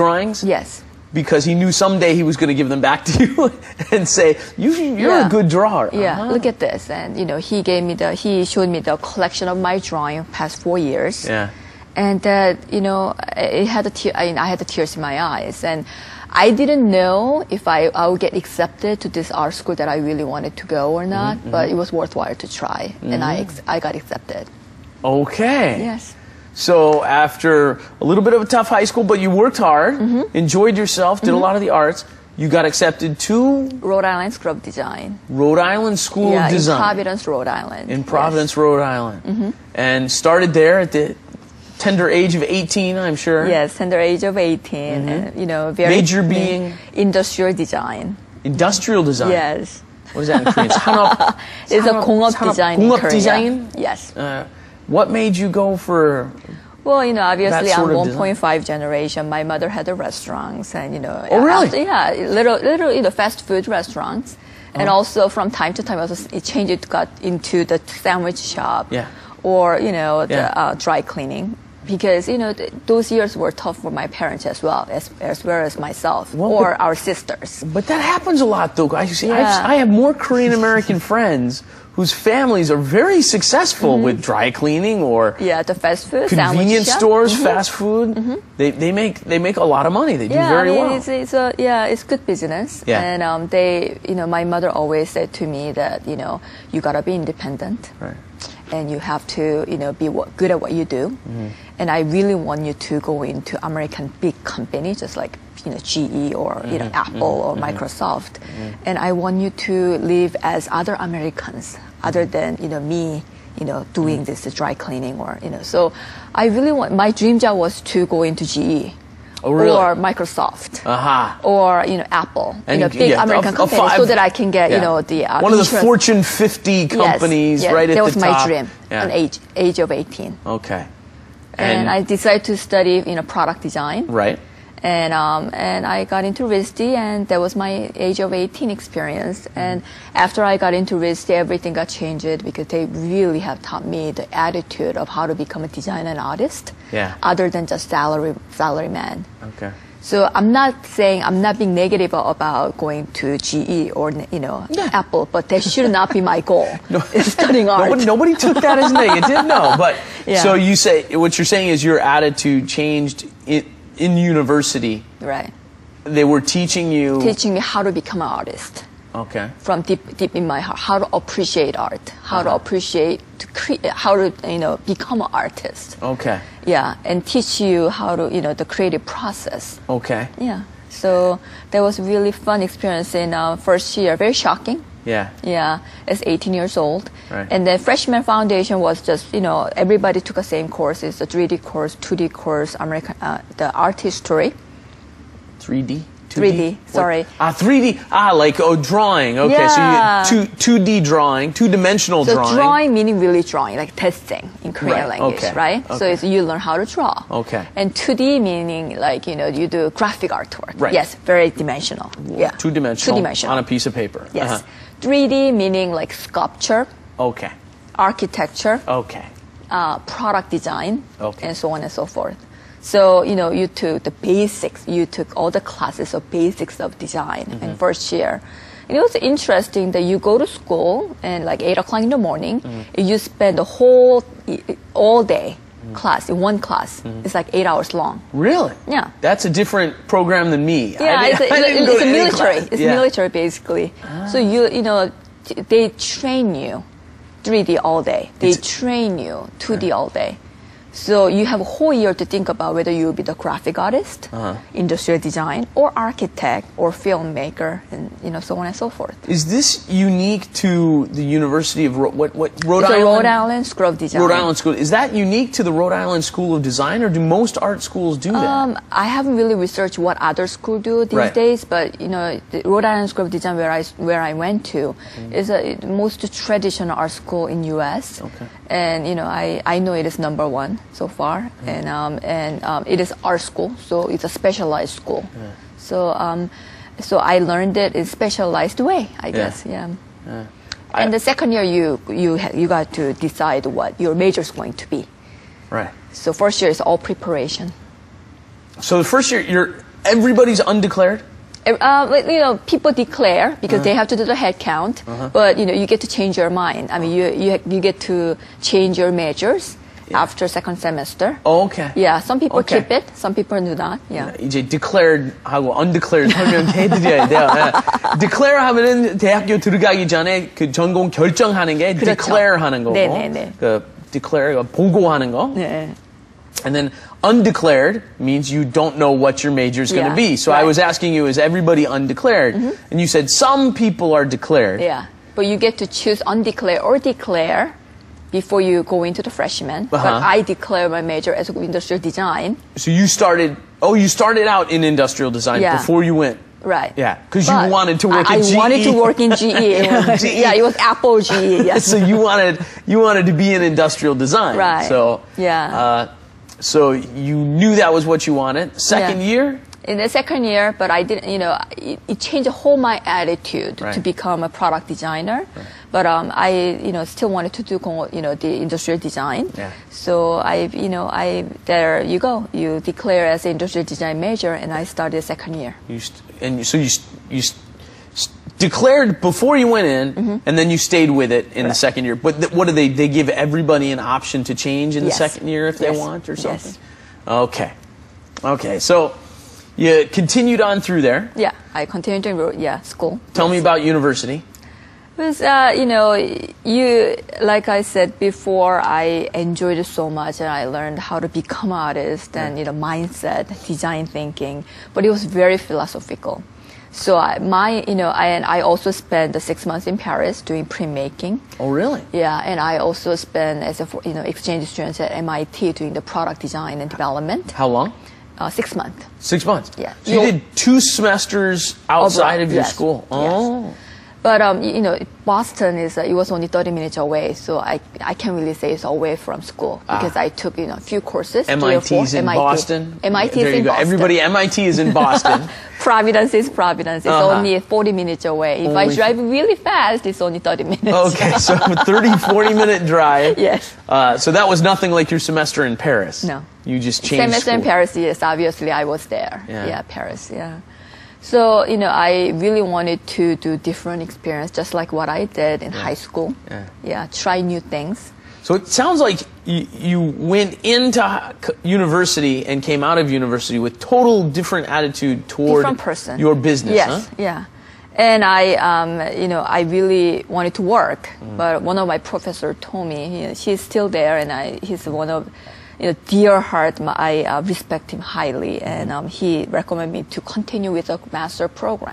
drawings? Yes. Because he knew someday he was going to give them back to you and say, you're a good drawer. Yeah, look at this. And, he showed me the collection of my drawing past 4 years. Yeah. And, I had the tears in my eyes. And I didn't know if I would get accepted to this art school that I really wanted to go or not, but it was worthwhile to try. And I got accepted. Okay. Yes. So after a little bit of a tough high school, but you worked hard, enjoyed yourself, did a lot of the arts, you got accepted to? Rhode Island School of Design. Rhode Island School of Design. In Providence, Rhode Island. In Providence, Rhode Island. And started there at the tender age of 18, I'm sure. Yes, tender age of 18. And, very major being? Industrial design. Industrial design? Yes. What is that in Korean? 산업, it's a 공업 design in Korea. design? Yes. What made you go for? Well, obviously I'm 1.5 generation. My mother had the restaurants and, Oh, really? Little, fast food restaurants. And also from time to time, it got into the sandwich shop. Yeah. Or, the dry cleaning. Because, those years were tough for my parents as well as myself, or our sisters. But that happens a lot, though. I have more Korean American friends whose families are very successful with dry cleaning or the fast food, convenience stores, fast food. They make a lot of money. They do very well. It's good business. Yeah. And my mother always said to me that you gotta be independent. Right. And you have to, be good at what you do. And I really want you to go into American big companies, just like, GE or, Apple or Microsoft. And I want you to live as other Americans, other than, me, doing this dry cleaning or, So I really my dream job was to go into GE. Oh, really? Or Microsoft, or Apple, and big American companies, so that I can get the one of the Fortune 50 companies, right at the top. That was my dream. At age of 18. Okay. And I decided to study product design. Right. And I got into RISD, and that was my age of 18 experience. And after I got into RISD, everything got changed because they really have taught me the attitude of how to become a designer and artist, other than just salary man. Okay. So I'm not being negative about going to GE or Apple, but that should not be my goal. Studying art. Nobody took that as negative, no. But so you say what you're saying is your attitude changed in university. Right. They were teaching me how to become an artist. Okay. From deep in my heart, how to appreciate art, how to become an artist. Okay. Yeah, and teach you how to, the creative process. Okay. Yeah. So that was a really fun experience in first year. Very shocking. Yeah. Yeah, as 18 years old. Right. And then freshman foundation was just, everybody took the same course. It's a 3D course, 2D course, the art history. 3D? 3D, sorry. 3D, like drawing. Okay, yeah. So you 2D drawing, two-dimensional drawing. So drawing meaning really drawing, like testing in Korean language, right? Okay. So you learn how to draw. Okay. And 2D meaning like, you do graphic artwork. Right. Yes, very dimensional. Yeah. Two-dimensional on a piece of paper. Yes. 3D meaning like sculpture. Okay. Architecture. Okay. Product design. Okay. And so on and so forth. So, you took the basics, you took all the classes of basics of design in first year. And it was interesting that you go to school and like 8 o'clock in the morning, you spend the all day class, in one class. It's like 8 hours long. Really? Yeah. That's a different program than me. Yeah, it's a military. It's military basically. So they train you 3D all day. They train you 2D all day. So you have a whole year to think about whether you will be the graphic artist, industrial design, or architect, or filmmaker, and so on and so forth. Is this unique to the University of Rhode Island? Rhode Island School of Design. Rhode Island School. Is that unique to the Rhode Island School of Design, or do most art schools do that? I haven't really researched what other schools do these days, but the Rhode Island School of Design, where I went to, is the most traditional art school in U.S. Okay. And I know it is number one so far, and it is art school, so it's a specialized school. Yeah. So I learned it in specialized way, I guess. Yeah. And the second year, you got to decide what your major is going to be. Right. So first year is all preparation. So the first year, Everybody's undeclared? People declare because they have to do the head count, but you get to change your mind. I mean, you get to change your majors after second semester. Oh, okay. Yeah, some people keep it, some people do not. Yeah. 이제 declared하고 undeclared 설명해드려야 돼요. declare 하면은 대학교 들어가기 전에 그 전공 결정하는 게 그렇죠. declare 하는 거고, 네네네. 그 declare 보고하는 거. 네. And then undeclared means you don't know what your major is going to be. So I was asking you, is everybody undeclared? And you said some people are declared. Yeah, but you get to choose undeclared or declare before you go into the freshman. But I declare my major as industrial design. So you started out in industrial design before you went. Right. Yeah, because you wanted to work in GE. I wanted to work in GE. Yeah, it was Apple GE. Yes. So you wanted to be in industrial design. Right. So so you knew that was what you wanted. Second year? In the second year, but I didn't, it changed whole my attitude to become a product designer. Right. But I, still wanted to do, the industrial design. Yeah. So there you go. You declare as an industrial design major, and I started second year. So you declared before you went in, and then you stayed with it in the second year. But what do they give everybody an option to change in the second year if they want or something? Yes. Okay. So you continued on through there. Yeah, I continued in school. Tell me about university. It was, like I said before, I enjoyed it so much, and I learned how to become an artist and mindset, design thinking. But it was very philosophical. So I also spent 6 months in Paris doing printmaking. Oh, really? Yeah, and I also spent as exchange student at MIT doing the product design and development. How long? 6 months. 6 months? Yeah. So you did 2 semesters outside of your school? Oh. Yes. But, Boston it was only 30 minutes away, so I can't really say it's away from school because I took, a few courses. MIT's in Boston? MIT is in Boston. Everybody, MIT is in Boston. Providence is Providence. It's only 40 minutes away. If I drive really fast, it's only 30 minutes. Okay, so 30, 40-minute drive. Yes. So that was nothing like your semester in Paris? No. You just changed Semester school. in Paris, yes, obviously I was there. Yeah, Paris, yeah. So, I really wanted to do different experience, just like what I did in high school. Yeah, try new things. So it sounds like you went into university and came out of university with total different attitude toward your business. Yes, yeah. And I really wanted to work. But one of my professors told me, she's still there, and he's one of dear heart. I respect him highly, and he recommended me to continue with a master program.